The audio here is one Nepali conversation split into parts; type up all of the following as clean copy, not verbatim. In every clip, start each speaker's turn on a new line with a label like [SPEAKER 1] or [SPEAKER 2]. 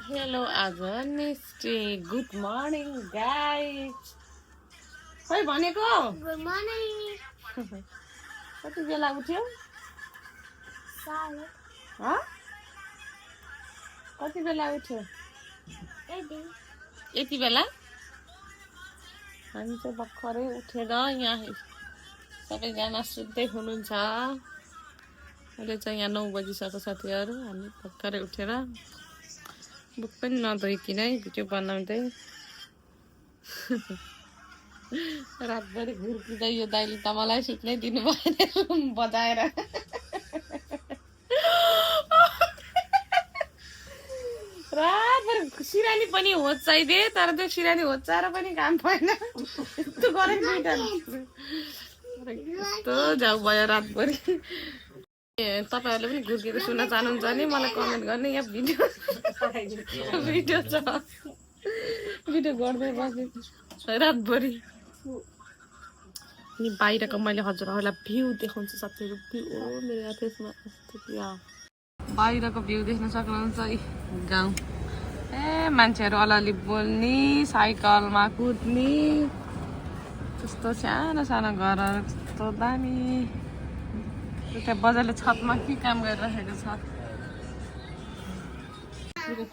[SPEAKER 1] Hello, Agnesty. Good morning, guys. Hey, भनेको.
[SPEAKER 2] Good morning.
[SPEAKER 1] कति बेला उठ्यौ?
[SPEAKER 2] Salad.
[SPEAKER 1] ह? कति बेला उठ्यौ? यति बेला? हामी चाहिँ भर्खरै उठेर यहाँ सबैजना सुत्दै हुनुहुन्छ। अहिले चाहिँ यहाँ 9 बजिसक्यो साथीहरू। हामी भर्खरै उठेर बुक पनि नधोइकिनै भिडियो बनाउँदै रातभरि घुर्किँदै यो दाइले त मलाई सुत्नै दिनु भएन बजाएर। रातभरि सिरानी पनि होचाइदिए तर त्यो सिरानी होचाएर पनि काम भएन। यस्तो गरेको यस्तो जाउ भयो रातभरि। तपाईहरुले पनि घुर्केको सुन्न चाहनुहुन्छ भने मलाई कमेन्ट गर्ने। यहाँ भिडियो छ भिडियो गर्दै बसेँ रातभरि। अनि बाहिरको मैले हजुरहरूलाई भ्यू देखाउँछु साथीहरू। भ्यू मेरो फेसमा बाहिरको भ्यू देख्न सक्नुहुन्छ। गाउँ मान्छेहरू अलिअलि बोल्ने, साइकलमा कुद्ने, त्यस्तो सानो सानो घरहरू कस्तो दामी। त्यहाँ बजारले छतमा के काम गरिरहेको छ।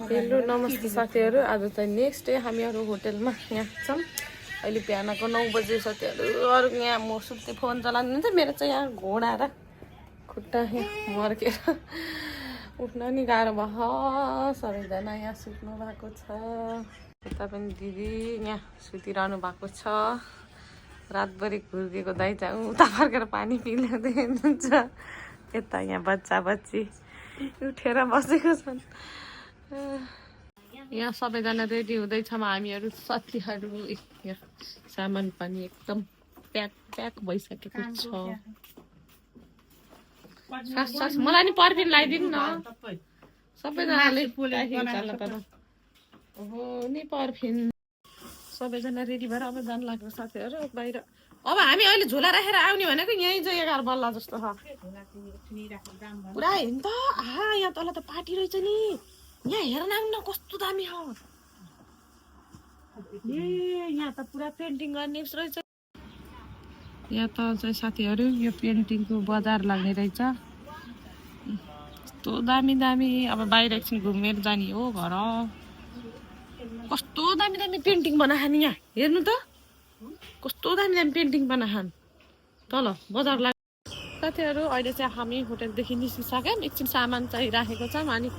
[SPEAKER 1] हेलो नमस्ते साथीहरू। आज चाहिँ नेक्स्ट डे हामीहरू होटलमा यहाँ छौँ। अहिले बिहानको 9 बजे साथीहरू। अरू यहाँ म सुत्दै फोन चलाउनुहुन्छ। मेरो चाहिँ यहाँ घोडा र खुट्टा यहाँ मर्केर उठ्न नि गाह्रो भयो। सबैजना यहाँ सुत्नु भएको छ। यता पनि दिदी यहाँ सुतिरहनु भएको छ। रातभरि घुर्केको दाइ चाहिँ उता फर्केर पानी पिलाउँदै हुनुहुन्छ। यता यहाँ बच्चा बच्ची उठेर बसेको छन्। यहाँ सबैजना रेडी हुँदैछौँ हामीहरू साथीहरू। यहाँ सामान पनि एकदम प्याक प्याक भइसकेको छ। सास मलाई नि पर्फिन लगाइदिनु न सबैजनाले। ओहो नि पर्फिन। सबैजना रेडी भएर अब जानु लाग्यो साथीहरू बाहिर। अब हामी अहिले झोला राखेर आउने भनेको यहीँ चाहिँ 11 बल्ला जस्तो छ। पुरा हेर्नु त। यहाँ तल त पार्टी रहेछ नि। यहाँ हेर्न आउनु न कस्तो दामी हो। यहाँ त पुरा पेन्टिङ गर्ने रहेछ। यहाँ त चाहिँ साथीहरू यो पेन्टिङको बजार लाग्ने रहेछ। कस्तो दामी दामी। अब बाहिर एकछिन घुमेर जाने हो घर। कस्तो दामी दामी पेन्टिङ बनाखान। यहाँ हेर्नु त कस्तो दामी दामी पेन्टिङ बनाखान तल बजार लाग्छ साथीहरू। अहिले चाहिँ हामी होटलदेखि निस्किसक्यौँ। एकछिन सामान चाहिँ राखेको छौँ। अनि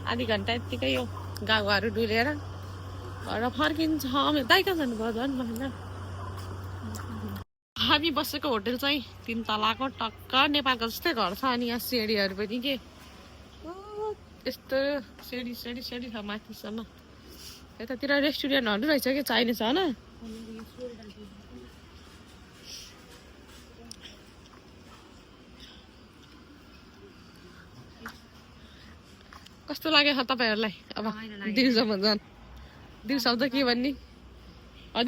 [SPEAKER 1] आधी घन्टा यत्तिकै यो गाउँहरू डुलेर घर फर्किन्छ। दाइ कहाँ जानुभयो झन् भएन। हामी बसेको होटल चाहिँ 3 तलाको टक्क नेपालको जस्तै घर छ। अनि यहाँ सिँढीहरू पनि के यस्तो सिँढी सिँढी सिँढी छ माथिसम्म। यतातिर रेस्टुरेन्टहरू रहेछ कि चाइनिज होइन। कस्तो लाग्यो तपाईँहरूलाई? अब दिउँसोमा झन् दिउँसो त के भन्ने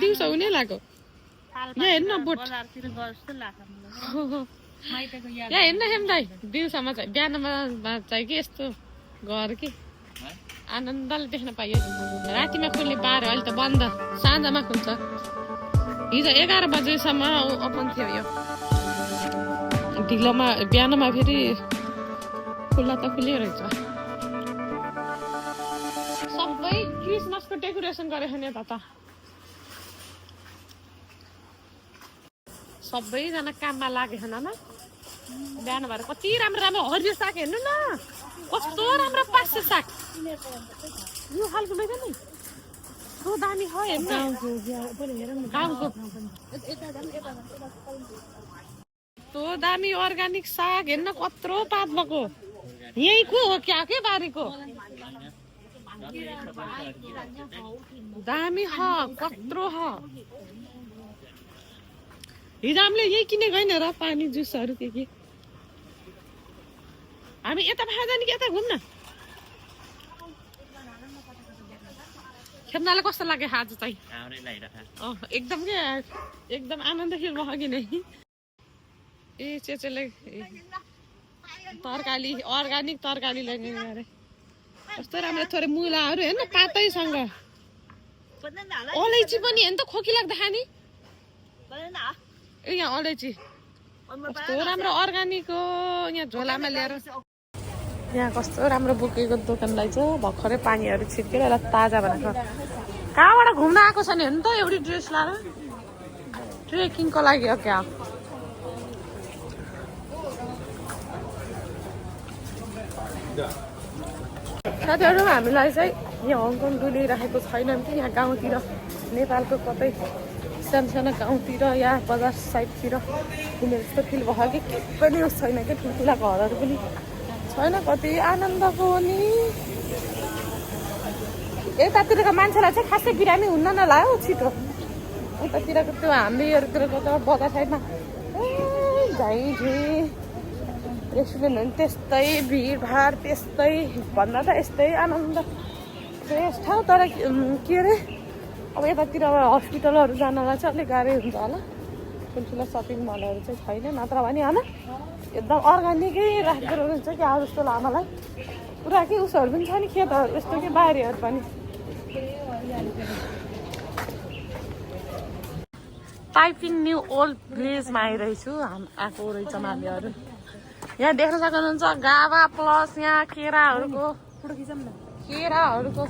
[SPEAKER 1] दिउँसो हुनै लाग्यो। यहाँ हेर्नु बोट यहाँ हेर्नु हेम दाइ। दिउँसोमा चाहिँ बिहानमा चाहिँ के यस्तो घर के आनन्दले देख्न पाइयो। रातिमा खुल्ने बार अहिले त बन्द साँझमा खुल्छ। हिजो 11 बजेसम्म ओपन थियो यो। ढिलोमा बिहानमा फेरि खुल्ला त खुल्लै रहेछ। सबै क्रिसमसको डेकोरेसन गरेको नि त। सबैजना काममा लागेको न बिहान भएर। कति राम्रो राम्रो हरियो साग हेर्नु न कस्तो राम्रो पास्छ साग। यो खालको रहेछ नि कस्तो दामी हो। हेर्नु गाउँको कस्तो दामी अर्ग्यानिक साग। हेर्न कत्रो पात भएको। यहीँको हो क्या के बारीको दामी ह कत्रो ह। हिजो हामीले यही किनेको होइन र पानी जुसहरू के हामी यता भए जाने कि यता घुम्न। खेल्नलाई कस्तो लाग्यो आज चाहिँ? एकदम के एकदम आनन्द फिल भयो कि नै। चेचेले तरकारी अर्ग्यानिक तरकारी ल्याउने अरे। कस्तो राम्रो थोरै मुलाहरू हेर्न पातैसँग अलैँची पनि हेर्न त खोकी लाग्दा खाने ए यहाँ अलैँची कस्तो राम्रो अर्ग्यानिक हो यहाँ झोलामा ल्याएर यहाँ कस्तो राम्रो बोकेको दोकानलाई चाहिँ भर्खरै पानीहरू छिर्केर यसलाई ताजा बनाएको कहाँबाट घुम्न आएको छ नि हेर्नु त एउटै ड्रेस लाएर ट्रेकिङको लागि हो क्या साथीहरू हामीलाई चाहिँ यहाँ हङकङ डुलिराखेको छैन नि त यहाँ गाउँतिर नेपालको कतै सानो गाउँतिर या बजार साइडतिर घुमे जस्तो फिल भयो कि के पनि उस छैन क्या ठुल्ठुला घरहरू पनि छैन कति आनन्दको नि यतातिरको मान्छेलाई चाहिँ खासै बिरामी हुन्न नलायो छिटो उतातिरको त्यो हामीहरूतिरको त बजार साइडमा झाइझुई रेस्टुरेन्टहरू त्यस्तै भिडभाड त्यस्तै भन्दा त यस्तै आनन्द फ्रेस ठाउँ तर के अरे अब यतातिर हस्पिटलहरू जानलाई चाहिँ अलिक गाह्रै हुन्छ होला ठुल्ठुलो सपिङ मलहरू चाहिँ छैन नत्र भने होइन एकदम अर्ग्यानिकै राखेको हुन्छ कि अब जस्तो लामालाई पुरा के उसहरू पनि छ नि खेतहरू यस्तो कि बारीहरू पनि टाइपिङ न्यू ओल्ड भिलेजमा आइरहेछु आएको रहेछौँ हामीहरू यहाँ देख्न सक्नुहुन्छ गाभा प्लस यहाँ केराहरूको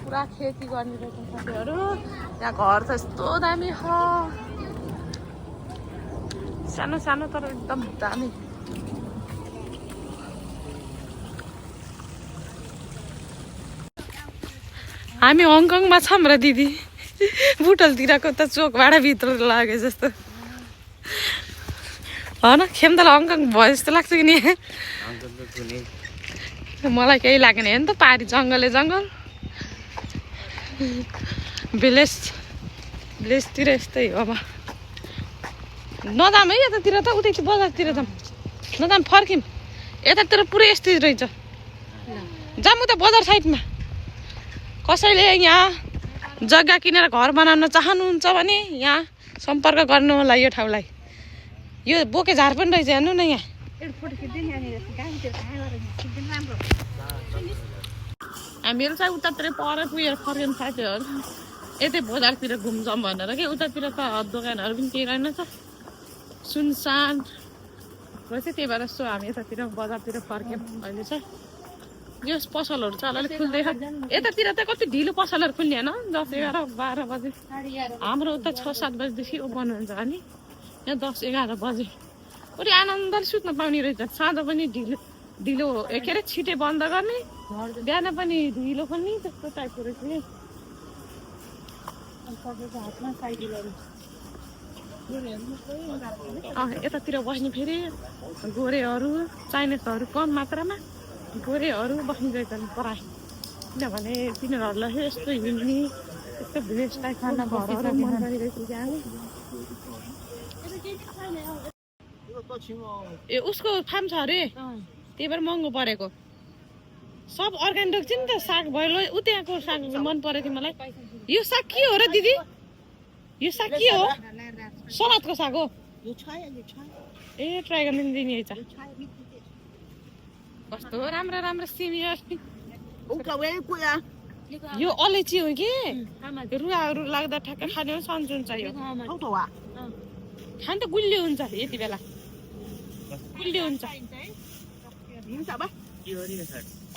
[SPEAKER 1] पुरा खेती गर्ने रहेछ साथीहरू यहाँ घर त यस्तो दामी छ सानो सानो तर एकदम दामी हामी हङकङमा छौँ र दिदी बुटलतिरको त चोकबाट भित्र लाग्यो जस्तो होइन खेम्दालाई हङकङ भयो जस्तो लाग्छ कि नि मलाई केही लागेन हेर्नु त पारी जङ्गलै जङ्गल भिलेजतिर यस्तै हो अब नजाम है यतातिर त उतै बजारतिर जाऊँ नजाम फर्किम यतातिर पुरै यस्तै रहेछ जाऊँ त बजार साइडमा कसैले यहाँ जग्गा किनेर घर बनाउन चाहनुहुन्छ भने यहाँ सम्पर्क गर्नु होला यो ठाउँलाई यो बोके झार पनि रहेछ हेर्नु न यहाँ हामीहरू चाहिँ उतातिर पर पुगेर फर्किनु साथीहरू यतै बजारतिर घुम्छौँ भनेर कि उतातिर त दोकानहरू पनि केही रहेन छ सुनसान रहेछ त्यही भएर यसो हामी यतातिर बजारतिर फर्क्यौँ अहिले चाहिँ यो पसलहरू चाहिँ अलिअलि खुल्दैछ यतातिर त कति ढिलो पसलहरू खुल्ने होइन 10-11-12 बजे हाम्रो उता 6-7 बजीदेखि ओपन हुन्छ अनि यहाँ 10-11 बजे पुरै आनन्दले सुत्न पाउने रहेछ साँझ पनि ढिलो के अरे छिटै बन्द गर्ने बिहान पनि ढिलो पनि त्यस्तो टाइपको रहेछ यतातिर बस्ने फेरि गोरेहरू चाइनिजहरू कम मात्रामा गोरेहरू बस्ने रहेछन् प्राय किनभने तिनीहरूलाई यस्तो हिँड्ने यस्तो भिलेज टाइप खाना घरहरू मन परिरहेछ ए उसको फार्म छ अरे त्यही भएर महँगो परेको सब अर्ग्यानिक छ नि त साग भयो उ त्यहाँको साग मन परेको थियो मलाई यो साग के हो र दिदी यो साग के हो सलादको साग हो ए ट्राई गर्नु दिने छ कस्तो राम्रो सिमी यो अलैँची हो कि रुवाहरू लाग्दा ठ्याक्क खाने सन्चो हुन्छ यो खान त गुलियो हुन्छ यति बेला गुलियो हुन्छ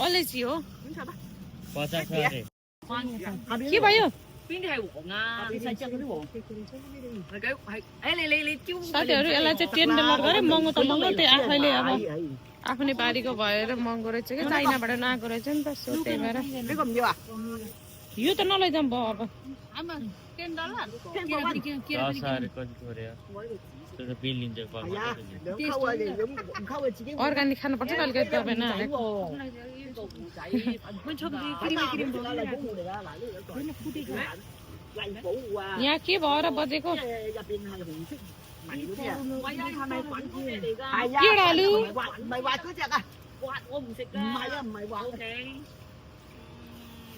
[SPEAKER 1] अलैँची हो के भयो साथीहरू यसलाई चाहिँ $10 गरे महँगो त महँगो त्यही आफैले अब आफ्नै बारीको भएर महँगो रहेछ कि चाइनाबाट नआएको रहेछ नि त सो त्यही भएर यो त नलैजाउँ भयो अब अर्ग्यानिक खानुपर्छ अलिकति तपाईँ नहालेको यहाँ के भएर बजेको केरालु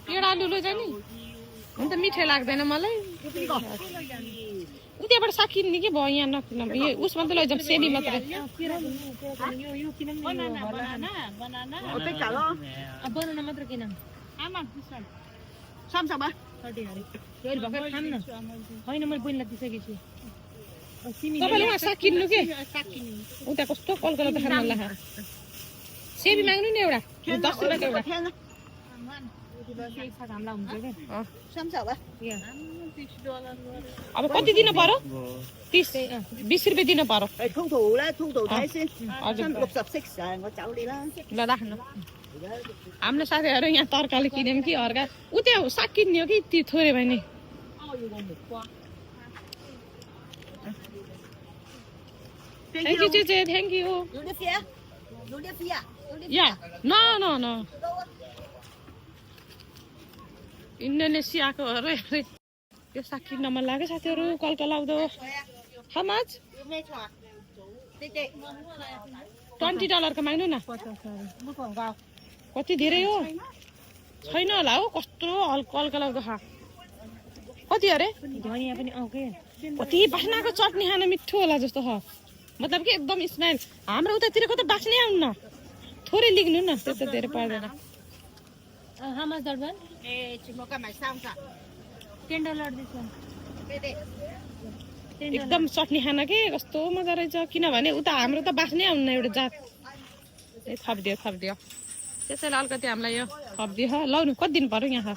[SPEAKER 1] केरालु लैजा नि अन्त मिठो लाग्दैन मलाई उताबाट साग किन्ने कि भयो यहाँ नकिन यो उसमा त लैजाउँ सेमी मात्रै बनाना मात्र किन
[SPEAKER 2] आमा सम्झ बा होइन मैले बहिनीलाई दिइसकेको छु
[SPEAKER 1] तपाईँले उहाँ साग किन्नु के उता कस्तो कलकला त खानु होला सेबी माग्नु नि एउटा 10 रुपियाँको एउटा अब कति दिन पर्यो 30-20 रुपियाँ दिन पर्यो ल राख्नु हाम्रो साथीहरू यहाँ तरकारी किन्यौँ कि अर्का उ त्यहाँ साग किन्ने हो कि ती थोरै भयो नि थ्याङ्क यू चेचे थ्याङ्क यू या न इन्डोनेसियाको अरे यो साग किन्न मन लाग्यो साथीहरू कलकला आउँदो हाउ मच $20 को माग्नु न कति धेरै हो छैन होला हो कस्तो कलकला आउँदो खा कति अरे
[SPEAKER 2] धनिया पनि आउँके
[SPEAKER 1] कति बास्नाको चटनी खान मिठो होला जस्तो छ मतलब कि एकदम स्मेल हाम्रो उतातिरको त बास्नै आउन्न थोरै लिग्नु न त्यस्तो धेरै पर्दैन
[SPEAKER 2] how much that one $10 this one
[SPEAKER 1] एकदम चटनी खान के कस्तो मजा रहेछ किनभने उता हाम्रो त बास्नै आउन्न एउटा जात ए थपिदियो त्यसैले अलिकति हामीलाई यो थपिदियो लाउनु कति दिन पर्यो यहाँ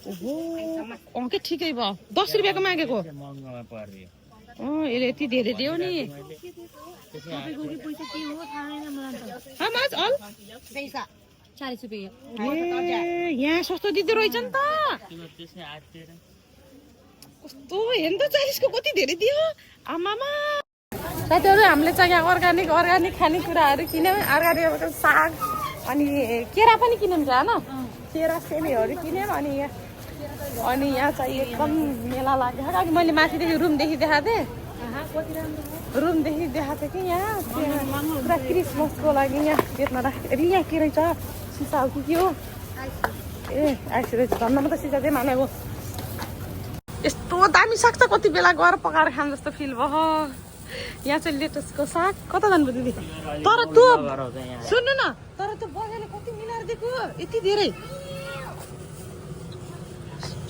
[SPEAKER 1] ओहो के ठिकै भयो 10 रुपियाँको मागेको यसले यति धेरै दियो नि how much all
[SPEAKER 2] 40 रुपैयाँ
[SPEAKER 1] यहाँ सस्तो दिँदो रहेछ नि त कस्तो हेर्नु त 40 को कति धेरै दियो आमामा साथीहरू हामीले चाहिँ यहाँ अर्ग्यानिक खानेकुराहरू किन्यौँ अर्ग्यानिक साग अनि केरा पनि किन्यौँ होइन केरा सेमीहरू किन्यौँ अनि यहाँ चाहिँ एकदम मेला लाग्यो अघि मैले माथिदेखि रुमदेखि देखाएको थिएँ कि यहाँ पुरा क्रिसमसको लागि यहाँ बेच्न राखेको यहाँ के रहेछ सिसा हो कि हो ए आइस रहेछ धन्दामा त सिसा चाहिँ मानेको यस्तो दामी साग त कति बेला गएर पकाएर खान जस्तो फिल भयो यहाँ चाहिँ लेटसको साग कता जानुभयो दिदी तर त्यो सुन्नु न तर त्यो बजारले कति मिलाएर दिएको यति धेरै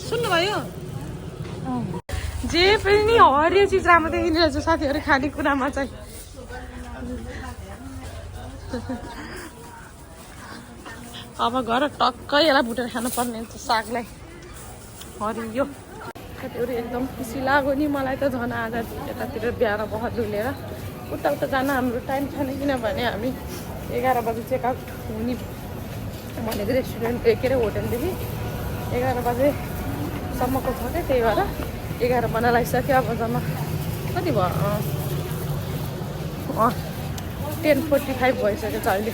[SPEAKER 1] सुन्नुभयो जे पनि हरियो चिज राम्रो देखिने रहेछ साथीहरू खानेकुरामा चाहिँ अब गएर टक्कै यसलाई भुटेर खानुपर्ने हुन्छ सागलाई हरियो साथीहरू एकदम खुसी लाग्यो नि मलाई त झन् आज यतातिर बिहान बहुत डुलेर उता जान हाम्रो टाइम छैन किनभने हामी 11 बजे चेकआउट हुने भनेको रेस्टुरेन्ट के अरे होटलदेखि 11 बजेसम्मको छ क्या त्यही भएर 11 बना लगाइसक्यो अब जम्मा कति भयो 10:45 भइसक्यो छ अहिले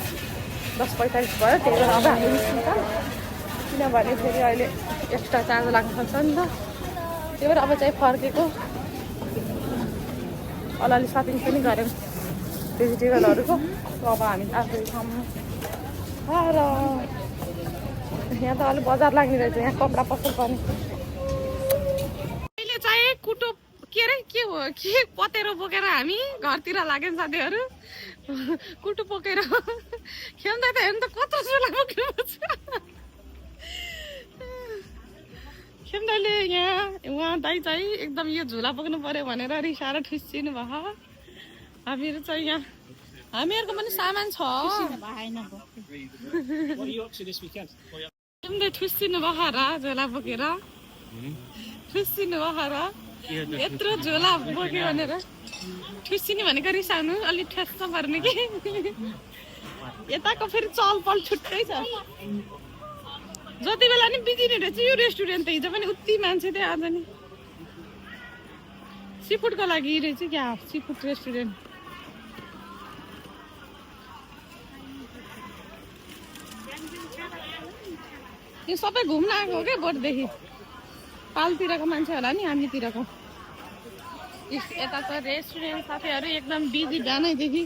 [SPEAKER 1] 10:45 भयो त्यही भएर अब हामी निस्किन्छ किनभने फेरि अहिले एक्स्ट्रा चार्ज लाग्न सक्छ नि त त्यही भएर अब चाहिँ फर्केको अलिअलि सपिङ पनि गऱ्यौँ भेजिटेबलहरूको अब हामी आफ्नो ठाउँमा र यहाँ त अलिक बजार लाग्ने रहेछ यहाँ कपडा पसल पनि अहिले चाहिँ कुटो के अरे के हो के पतेरो बोकेर हामी घरतिर लाग्यौँ साथीहरू कुटो बोकेर खेल्दा त हेर्नु त कत्रो झोला बोकेको छ खेम्दाले यहाँ उहाँ दाइ चाहिँ एकदम यो झोला बोक्नु पर्यो भनेर रिसाएर ठुसिनु भयो हामीहरू चाहिँ यहाँ हामीहरूको पनि सामान छ खेम्दै ठुसिनु भयो र झोला बोकेर ठुसिनु भयो र यत्रो झोला बोक्यो भनेर ठुसिनु भनेको रिसाउनु अलिक ठेस्न पर्ने कि यताको फेरि चलपल छुट्टै छ जति बेला नि बिग्रिने रहेछ यो रेस्टुरेन्ट त हिजो पनि उति मान्छे थियो आज नि सीफुडको लागि रहेछ क्या सीफुड रेस्टुरेन्ट यो सबै घुम्न आएको हो क्या बोटदेखि पालतिरको मान्छे होला नि हामीतिरको यता त रेस्टुरेन्ट साथीहरू एकदम बिजी बिहानैदेखि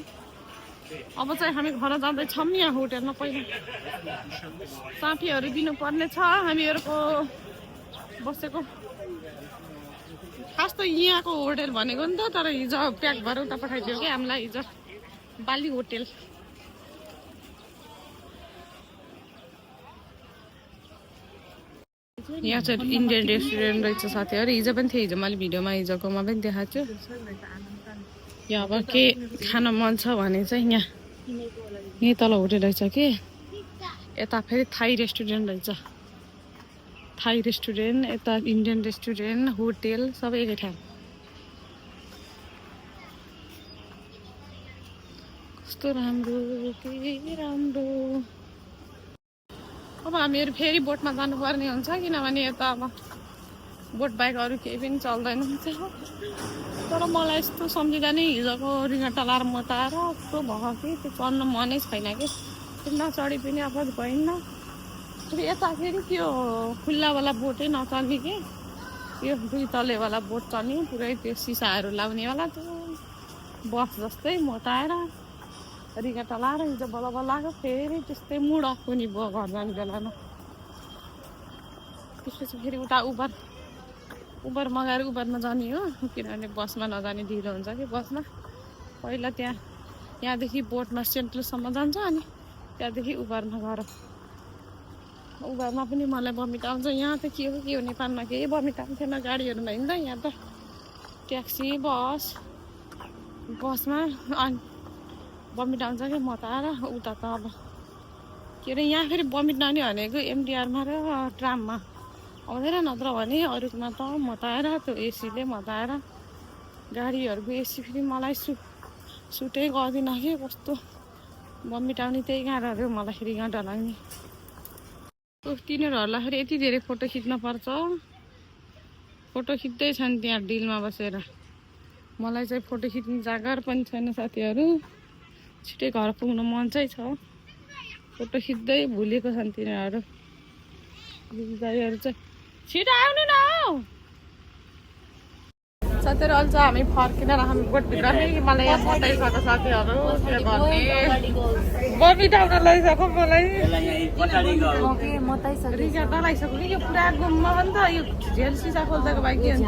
[SPEAKER 1] अब चाहिँ हामी घर जाँदैछौँ यहाँ होटेलमा पहिला साथीहरू दिनुपर्ने छ हामीहरूको बसेको खास त यहाँको होटेल भनेको नि त तर हिजो प्याक भएर उता पठाइदियो कि हामीलाई हिजो बाली होटेल यहाँ चाहिँ इन्डियन रेस्टुरेन्ट रहेछ साथीहरू हिजो पनि थियो हिजो मैले भिडियोमा हिजोकोमा पनि देखाएको छु यहाँ अब के खान मन छ भने चाहिँ यहीँ तल होटेल रहेछ कि यता फेरि थाई रेस्टुरेन्ट रहेछ थाई रेस्टुरेन्ट यता इन्डियन रेस्टुरेन्ट होटेल सबै एकै ठाउँ कस्तो राम्रो के राम्रो अब हामीहरू फेरि बोटमा जानुपर्ने हुन्छ किनभने यता अब बोट बाहेक अरू केही पनि चल्दैन तर मलाई यस्तो सम्झिँदा नै हिजोको रिङ्गटा लाएर म त आएर कस्तो भयो कि त्यो चढ्नु मनै छैन कि नचढी पनि अब भएन फेरि यता फेरि त्यो खुल्लावाला बोटै नचल्ने कि त्यो 2 तलेवाला बोट चल्ने पुरै त्यो सिसाहरू लाउनेवाला त्यो बस जस्तै म त आएर रिङ्गटा लाएर हिजो बल्ल बल्ल आएको फेरि त्यस्तै मुड अफ पनि भयो घर जाने बेलामा त्यसपछि फेरि उता उबर मगाएर उबरमा जाने हो किनभने बसमा नजाने ढिलो हुन्छ कि बसमा पहिला यहाँदेखि बोटमा सेन्ट्रलसम्म जान्छ अनि त्यहाँदेखि उबरमा गएर उबरमा पनि मलाई बमिट आउँछ यहाँ त के हो नेपालमा केही बमिट आउँथेन गाडीहरूमा हिँड्दा यहाँ त ट्याक्सी बसमा अनि बमिट आउँछ कि म त आएर उता त अब के अरे यहाँ फेरि बमिट नआउने भनेको एमडिआरमा र ट्राममा आउँदैन नत्र भने अरूमा त म त आएर त्यो एसीले म त आएर गाडीहरूको एसी फेरि मलाई सुटै गर्दिन कि कस्तो बमिट आउने त्यही कारण मलाई फेरि यहाँ डर लाग्ने तिनीहरूलाई फेरि यति धेरै फोटो खिच्न पर्छ फोटो खिच्दैछन् त्यहाँ डिलमा बसेर मलाई चाहिँ फोटो खिच्ने जग्गा पनि छैन साथीहरू छिटै घर पुग्नु मन चाहिँ छ फोटो खिच्दै भुलेको छन् तिनीहरू चाहिँ छिटो आउनु न साथीहरू अहिले चाहिँ हामी फर्किँदैन हामी बोटभित्र मलाई यहाँ बताइसक्यो साथीहरू के गर्ने बमिट आउन लैसक्यो मलाई रिजा डलाइसक्यो कि यो पुरा गुम्मा हो नि त यो झेल सिसा खोल्दाको भाइ के हुन्छ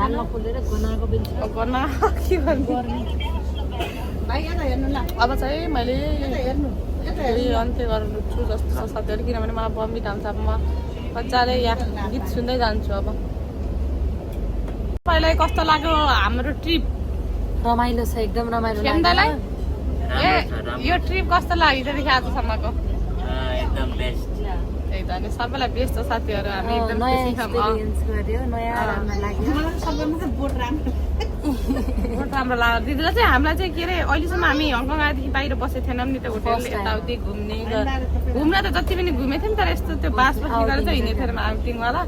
[SPEAKER 1] के गर्ने हेर्नु ल अब चाहिँ मैले हेर्नु अन्त्य गर्नु छु जस्तो छ साथीहरू किनभने मलाई बमिट आउँछ अब म मजाले यहाँ गीत सुन्दै जान्छु अब पहिला कस्तो लाग्यो हाम्रो ट्रिप
[SPEAKER 2] रमाइलो छ एकदम रमाइलो
[SPEAKER 1] लाग्यो ए यो ट्रिप कस्तो लाग्यो त्यहाँदेखि आजसम्मको
[SPEAKER 3] एकदम बेस्ट
[SPEAKER 1] एकदम सबैलाई बेस्ट हो साथीहरू हामी एकदम
[SPEAKER 2] नयाँ एक्सपिरियन्स गर्यो नयाँ राम्रो लाग्यो
[SPEAKER 1] बोट राम्रो लाग्यो दिदीलाई चाहिँ हामीलाई चाहिँ के अरे अहिलेसम्म हामी हङकङ आएदेखि बाहिर बसेको थिएनौँ नि त होटेलले यताउति घुम्न त जति पनि घुमेको थियौँ तर यस्तो त्यो बास बस्ने गरेर चाहिँ हिँडेको थिएन आउटिङवाला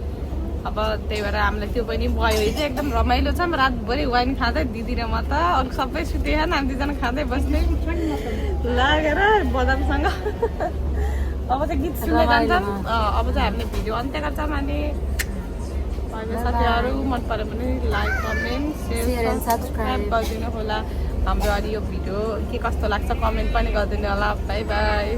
[SPEAKER 1] अब त्यही भएर हामीलाई त्यो पनि भयो चाहिँ एकदम रमाइलो छ रातभरि वाइन खाँदै दिदी र म त अरू सबै सुतेको हामी दुईजना खाँदै बस्ने लागेर बजारसँग अब चाहिँ गीत सुन्दै जान्छौँ अब चाहिँ हामीले भिडियो अन्त्य गर्छौँ अनि साथीहरू मन पऱ्यो भने लाइक कमेन्ट सेयर सब्सक्राइब गरिदिनु होला हाम्रो अनि यो भिडियो के कस्तो लाग्छ कमेन्ट पनि गरिदिनु होला बाई बाई